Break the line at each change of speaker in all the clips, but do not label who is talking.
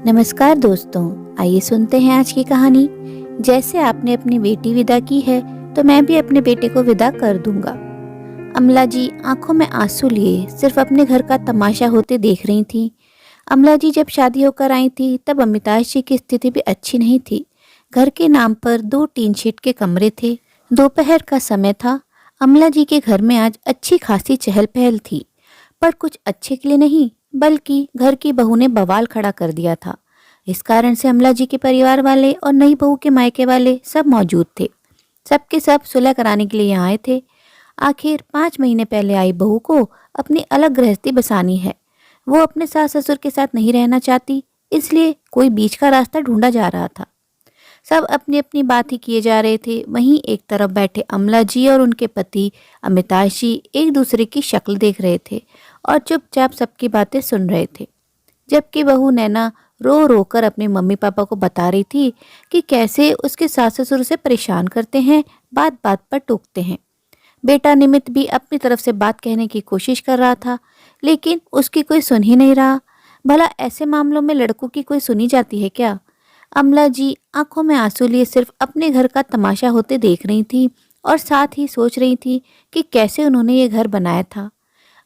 नमस्कार दोस्तों, आइए सुनते हैं आज की कहानी। जैसे आपने अपनी बेटी विदा की है तो मैं भी अपने बेटे को विदा कर दूंगा। अमला जी आंखों में आंसू लिए सिर्फ अपने घर का तमाशा होते देख रही थी। अमला जी जब शादी होकर आई थी तब अमिताभ जी की स्थिति भी अच्छी नहीं थी। घर के नाम पर 2 टीन शीट के कमरे थे। दोपहर का समय था। अमला जी के घर में आज अच्छी खासी चहल पहल थी, पर कुछ अच्छे के लिए नहीं, बल्कि घर की बहू ने बवाल खड़ा कर दिया था। इस कारण से अमला जी के परिवार वाले और नई बहू के मायके वाले सब मौजूद थे। सबके सब सुलह कराने के लिए यहाँ आए थे। आखिर 5 महीने पहले आई बहू को अपनी अलग गृहस्थी बसानी है। वो अपने सास ससुर के साथ नहीं रहना चाहती, इसलिए कोई बीच का रास्ता ढूंढा जा रहा था। सब अपनी अपनी बात ही किए जा रहे थे। वहीं एक तरफ बैठे अमला जी और उनके पति अमिताभ जी एक दूसरे की शक्ल देख रहे थे और चुपचाप सबकी बातें सुन रहे थे। जबकि बहू नैना रो रो कर अपने मम्मी पापा को बता रही थी कि कैसे उसके सास ससुर उसे परेशान करते हैं, बात बात पर टोकते हैं। बेटा निमित भी अपनी तरफ से बात कहने की कोशिश कर रहा था, लेकिन उसकी कोई सुन ही नहीं रहा। भला ऐसे मामलों में लड़कों की कोई सुनी जाती है क्या? अमला जी आंखों में आंसू लिए सिर्फ अपने घर का तमाशा होते देख रही थी और साथ ही सोच रही थी कि कैसे उन्होंने ये घर बनाया था।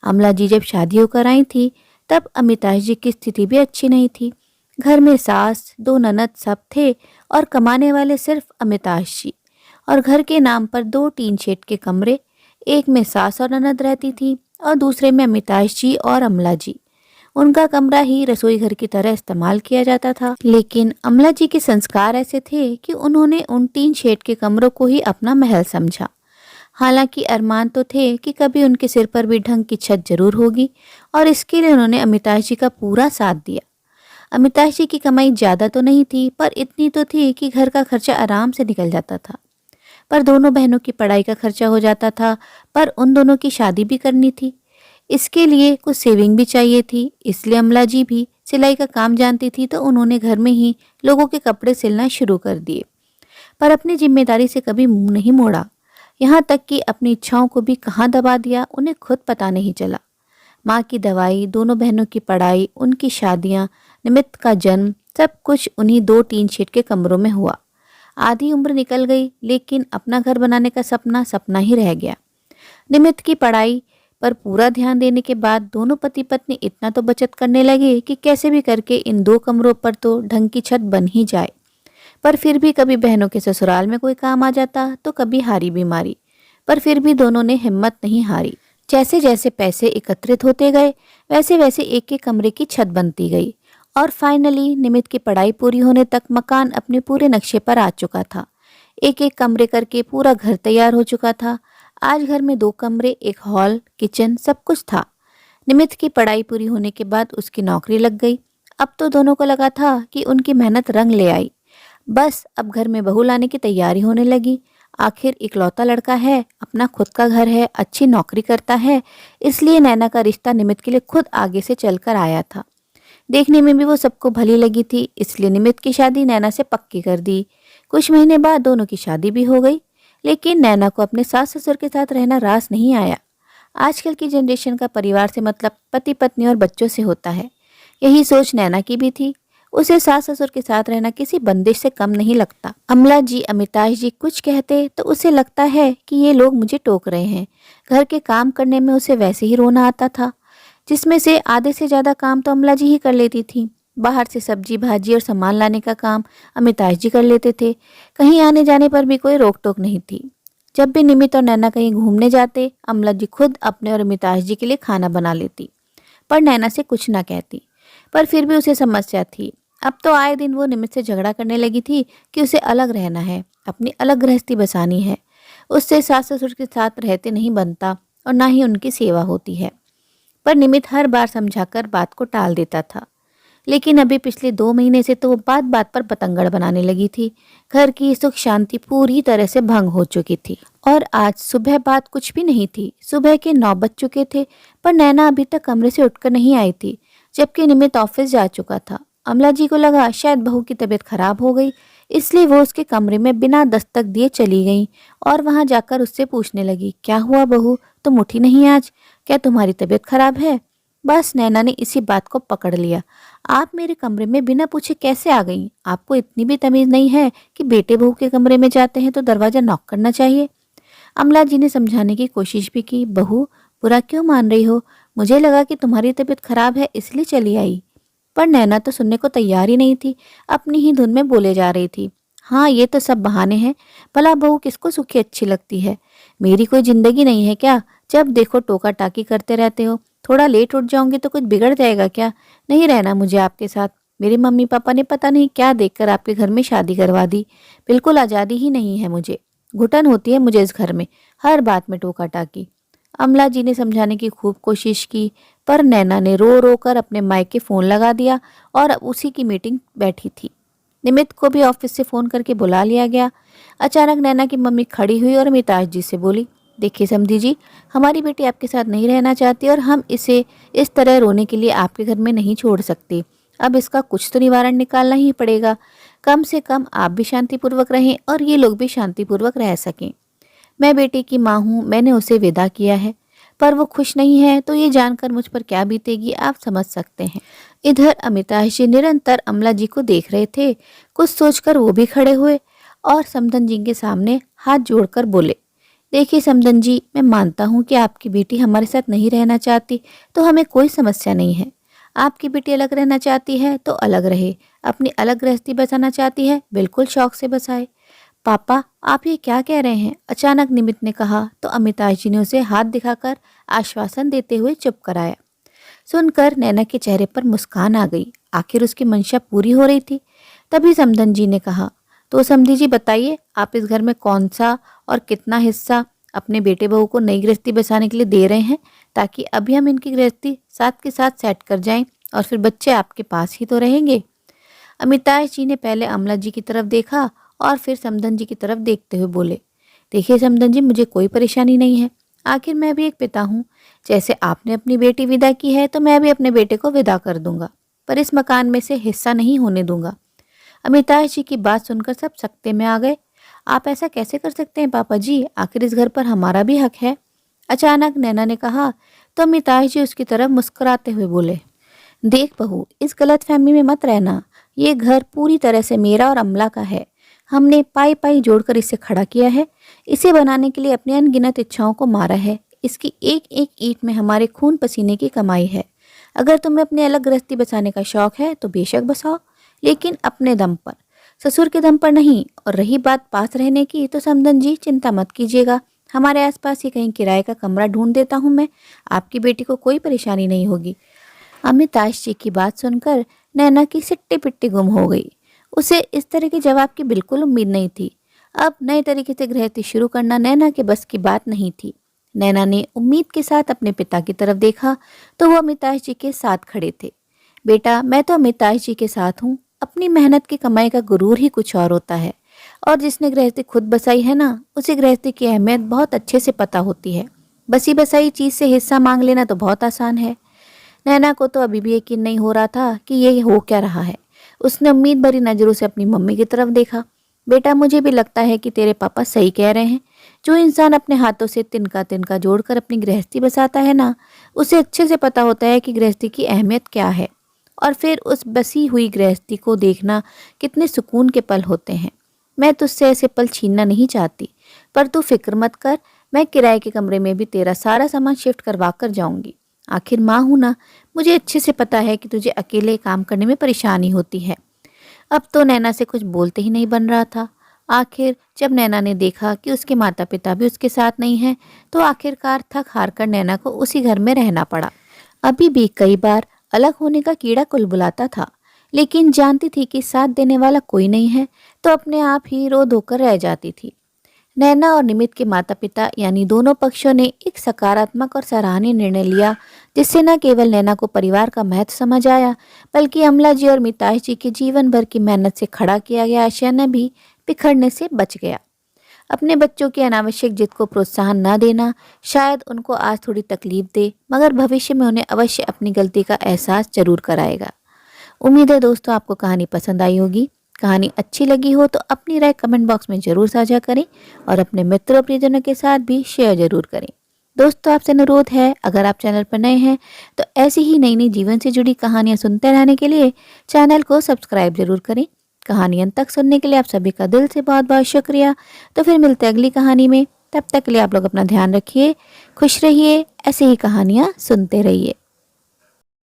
अमला जी जब शादी होकर आई थी तब अमिताभ जी की स्थिति भी अच्छी नहीं थी। घर में सास, 2 ननद सब थे और कमाने वाले सिर्फ अमिताभ जी। और घर के नाम पर 2 टीन शेड के कमरे, एक में सास और ननद रहती थी और दूसरे में अमिताभ जी और अमला जी। उनका कमरा ही रसोई घर की तरह इस्तेमाल किया जाता था, लेकिन अमला जी के संस्कार ऐसे थे कि उन्होंने उन 3 शेड के कमरों को ही अपना महल समझा। हालांकि अरमान तो थे कि कभी उनके सिर पर भी ढंग की छत जरूर होगी, और इसके लिए उन्होंने अमिताभ जी का पूरा साथ दिया। अमिताभ जी की कमाई ज़्यादा तो नहीं थी, पर इतनी तो थी कि घर का खर्चा आराम से निकल जाता था। पर दोनों बहनों की पढ़ाई का खर्चा हो जाता था, पर उन दोनों की शादी भी करनी थी। इसके लिए कुछ सेविंग भी चाहिए थी, इसलिए अमला जी भी सिलाई का काम जानती थी, तो उन्होंने घर में ही लोगों के कपड़े सिलना शुरू कर दिए। पर अपनी जिम्मेदारी से कभी मुंह नहीं मोड़ा। यहाँ तक कि अपनी इच्छाओं को भी कहाँ दबा दिया उन्हें खुद पता नहीं चला। माँ की दवाई, दोनों बहनों की पढ़ाई, उनकी शादियाँ, निमित का जन्म, सब कुछ उन्हीं 2 टीन शेड के कमरों में हुआ। आधी उम्र निकल गई, लेकिन अपना घर बनाने का सपना सपना ही रह गया। निमित की पढ़ाई पर पूरा ध्यान देने के बाद दोनों पति पत्नी इतना तो बचत करने लगे कि कैसे भी करके इन 2 कमरों पर तो ढंग की छत बन ही जाए। पर फिर भी कभी बहनों के ससुराल में कोई काम आ जाता तो कभी हारी बीमारी, पर फिर भी दोनों ने हिम्मत नहीं हारी। जैसे जैसे पैसे एकत्रित होते गए, वैसे वैसे एक एक कमरे की छत बनती गई और फाइनली निमित की पढ़ाई पूरी होने तक मकान अपने पूरे नक्शे पर आ चुका था। एक एक कमरे करके पूरा घर तैयार हो चुका था। आज घर में 2 कमरे, एक हॉल, किचन, सब कुछ था। निमित की पढ़ाई पूरी होने के बाद उसकी नौकरी लग गई। अब तो दोनों को लगा था कि उनकी मेहनत रंग ले आई। बस अब घर में बहू लाने की तैयारी होने लगी। आखिर इकलौता लड़का है, अपना खुद का घर है, अच्छी नौकरी करता है, इसलिए नैना का रिश्ता निमित के लिए खुद आगे से चलकर आया था। देखने में भी वो सबको भली लगी थी, इसलिए निमित की शादी नैना से पक्की कर दी। कुछ महीने बाद दोनों की शादी भी हो गई, लेकिन नैना को अपने सास ससुर के साथ रहना रास नहीं आया। आजकल की जनरेशन का परिवार से मतलब पति पत्नी और बच्चों से होता है। यही सोच नैना की भी थी। उसे सास ससुर के साथ रहना किसी बंदिश से कम नहीं लगता। अमला जी, अमिताभ जी कुछ कहते तो उसे लगता है कि ये लोग मुझे टोक रहे हैं। घर के काम करने में उसे वैसे ही रोना आता था, जिसमें से आधे से ज्यादा काम तो अमला जी ही कर लेती थी। बाहर से सब्जी भाजी और सामान लाने का काम अमिताभ जी कर लेते थे। कहीं आने जाने पर भी कोई रोक टोक नहीं थी। जब भी निमित और नैना कहीं घूमने जाते, अमला जी खुद अपने और अमिताभ जी के लिए खाना बना लेती, पर नैना से कुछ ना कहती। पर फिर भी उसे समस्या थी। अब तो आए दिन वो निमित से झगड़ा करने लगी थी कि उसे अलग रहना है, अपनी अलग गृहस्थी बसानी है। उससे सास ससुर के साथ रहते नहीं बनता और ना ही उनकी सेवा होती है। पर निमित हर बार समझाकर बात को टाल देता था, लेकिन अभी पिछले 2 महीने से तो वो बात बात पर पतंगड़ बनाने लगी थी। घर की सुख शांति पूरी तरह से भंग हो चुकी थी। और आज सुबह बात कुछ भी नहीं थी। सुबह के 9 बज चुके थे, पर नैना अभी तक कमरे से उठकर नहीं आई थी, जबकि निमित ऑफिस जा चुका था। अमला जी को लगा शायद बहू की तबीयत खराब हो गई, इसलिए वो उसके कमरे में बिना दस्तक दिए चली गई और वहां जाकर उससे पूछने लगी, क्या हुआ बहू, तुम उठी नहीं आज? क्या तुम्हारी तबीयत खराब है? बस नैना ने इसी बात को पकड़ लिया। आप मेरे कमरे में बिना पूछे कैसे आ गई? आपको इतनी भी तमीज नहीं है कि बेटे बहू के कमरे में जाते हैं तो दरवाजा नॉक करना चाहिए। अमला जी ने समझाने की कोशिश भी की। बहू, बुरा क्यों मान रही हो? मुझे लगा कि तुम्हारी तबीयत खराब है इसलिए चली आई। पर नैना तो सुनने को तैयार ही नहीं थी, अपनी ही धुन में बोले जा रही थी। हाँ, ये तो सब बहाने हैं। भला बहू किसको सुखी अच्छी लगती है? मेरी कोई जिंदगी नहीं है क्या? जब देखो टोका टाकी करते रहते हो। थोड़ा लेट उठ जाऊंगी तो कुछ बिगड़ जाएगा क्या? नहीं रहना मुझे आपके साथ। मेरे मम्मी पापा ने पता नहीं क्या देखकर आपके घर में शादी करवा दी। बिल्कुल आज़ादी ही नहीं है मुझे। घुटन होती है मुझे इस घर में, हर बात में टोका टाकी। अमला जी ने समझाने की खूब कोशिश की, पर नैना ने रो रो कर अपने मायके फ़ोन लगा दिया और अब उसी की मीटिंग बैठी थी। निमित को भी ऑफिस से फ़ोन करके बुला लिया गया। अचानक नैना की मम्मी खड़ी हुई और मिताज जी से बोली, देखिए समधी जी, हमारी बेटी आपके साथ नहीं रहना चाहती और हम इसे इस तरह रोने के लिए आपके घर में नहीं छोड़ सकते। अब इसका कुछ तो निवारण निकालना ही पड़ेगा। कम से कम आप भी शांतिपूर्वक रहें और ये लोग भी शांतिपूर्वक रह सकें। मैं बेटे की माँ हूँ, मैंने उसे विदा किया है, पर वो खुश नहीं है तो ये जानकर मुझ पर क्या बीतेगी आप समझ सकते हैं। इधर अमिताभ जी निरंतर अमला जी को देख रहे थे। कुछ सोचकर वो भी खड़े हुए और समधन जी के सामने हाथ जोड़कर बोले, देखिए समधन जी, मैं मानता हूँ कि आपकी बेटी हमारे साथ नहीं रहना चाहती तो हमें कोई समस्या नहीं है। आपकी बेटी अलग रहना चाहती है तो अलग रहे, अपनी अलग गृहस्थी बसाना चाहती है बिल्कुल शौक से बसाए। पापा, आप ये क्या कह रहे हैं? अचानक निमित ने कहा तो अमिताभ जी ने उसे हाथ दिखाकर आश्वासन देते हुए चुप कराया। सुनकर नैना के चेहरे पर मुस्कान आ गई। आखिर उसकी मंशा पूरी हो रही थी। तभी समधन जी ने कहा, तो समधी जी बताइए, आप इस घर में कौन सा और कितना हिस्सा अपने बेटे बहू को नई गृहस्थी बसाने के लिए दे रहे हैं, ताकि अभी हम इनकी गृहस्थी साथ के साथ सेट कर जाएं और फिर बच्चे आपके पास ही तो रहेंगे। अमिताभ जी ने पहले अमला जी की तरफ देखा और फिर समधन जी की तरफ देखते हुए बोले, देखिए समधन जी, मुझे कोई परेशानी नहीं है। आखिर मैं भी एक पिता हूँ। जैसे आपने अपनी बेटी विदा की है तो मैं भी अपने बेटे को विदा कर दूंगा, पर इस मकान में से हिस्सा नहीं होने दूंगा। अमिताभ जी की बात सुनकर सब सकते में आ गए। आप ऐसा कैसे कर सकते हैं पापा जी? आखिर इस घर पर हमारा भी हक है। अचानक नैना ने कहा तो अमिताभ जी उसकी तरफ मुस्कुराते हुए बोले, देख बहू, इस गलतफहमी में मत रहना। ये घर पूरी तरह से मेरा और अमला का है। हमने पाई पाई जोड़कर इसे खड़ा किया है। इसे बनाने के लिए अपनी अनगिनत इच्छाओं को मारा है। इसकी एक एक ईंट में हमारे खून पसीने की कमाई है। अगर तुम्हें अपनी अलग गृहस्थी बसाने का शौक है तो बेशक बसाओ, लेकिन अपने दम पर, ससुर के दम पर नहीं। और रही बात पास रहने की, तो समधन जी चिंता मत कीजिएगा, हमारे आसपास ही कहीं किराए का कमरा ढूंढ देता हूँ मैं। आपकी बेटी को कोई परेशानी नहीं होगी। अमिताभ जी की बात सुनकर नैना की सिट्टी पिट्टी गुम हो गई। उसे इस तरह के जवाब की बिल्कुल उम्मीद नहीं थी। अब नए तरीके से गृहस्थी शुरू करना नैना के बस की बात नहीं थी। नैना ने उम्मीद के साथ अपने पिता की तरफ देखा तो वो अमिताभ जी के साथ खड़े थे। बेटा, मैं तो अमिताभ जी के साथ हूँ। अपनी मेहनत की कमाई का गुरूर ही कुछ और होता है, और जिसने गृहस्थी खुद बसाई है ना, उसे गृहस्थी की अहमियत बहुत अच्छे से पता होती है। बसी बसाई चीज से हिस्सा मांग लेना तो बहुत आसान है। नैना को तो अभी भी यकीन नहीं हो रहा था कि ये हो क्या रहा है। उसने उम्मीद भरी नजरों से अपनी मम्मी की तरफ देखा। बेटा, मुझे भी लगता है कि तेरे पापा सही कह रहे हैं। जो इंसान अपने हाथों से तिनका तिनका जोड़कर अपनी गृहस्थी बसाता है ना, उसे अच्छे से पता होता है कि गृहस्थी की अहमियत क्या है, और फिर उस बसी हुई गृहस्थी को देखना कितने सुकून के पल होते हैं। मैं तुझसे ऐसे पल छीनना नहीं चाहती, पर तू फिक्र मत कर। मैं किराए के कमरे में भी तेरा सारा सामान शिफ्ट करवा कर जाऊंगी। आखिर माँ हूं ना, मुझे अच्छे से पता है कि तुझे अकेले काम करने में परेशानी होती है। अब तो नैना से कुछ बोलते ही नहीं बन रहा था। आखिर जब नैना ने देखा कि उसके माता पिता भी उसके साथ नहीं हैं, तो आखिरकार थक हार कर नैना को उसी घर में रहना पड़ा। अभी भी कई बार अलग होने का कीड़ा कुलबुलाता था, लेकिन जानती थी कि साथ देने वाला कोई नहीं है, तो अपने आप ही रो धोकर रह जाती थी। नैना और निमित के माता पिता यानी दोनों पक्षों ने एक सकारात्मक और सराहनीय निर्णय लिया, जिससे न केवल नैना को परिवार का महत्व समझ आया, बल्कि अमला जी और मिताज जी के जीवन भर की मेहनत से खड़ा किया गया आशय न भी बिखरने से बच गया। अपने बच्चों की अनावश्यक जिद को प्रोत्साहन न देना शायद उनको आज थोड़ी तकलीफ दे, मगर भविष्य में उन्हें अवश्य अपनी गलती का एहसास जरूर कराएगा। उम्मीद है दोस्तों आपको कहानी पसंद आई होगी। कहानी अच्छी लगी हो तो अपनी राय कमेंट बॉक्स में ज़रूर साझा करें और अपने मित्रों प्रियजनों के साथ भी शेयर ज़रूर करें। दोस्तों आपसे अनुरोध है, अगर आप चैनल पर नए हैं तो ऐसी ही नई नई जीवन से जुड़ी कहानियाँ सुनते रहने के लिए चैनल को सब्सक्राइब जरूर करें। कहानी अंत तक सुनने के लिए आप सभी का दिल से बहुत बहुत शुक्रिया। तो फिर मिलते हैं अगली कहानी में, तब तक के लिए आप लोग अपना ध्यान रखिए, खुश रहिए, ऐसे ही कहानियाँ सुनते रहिए।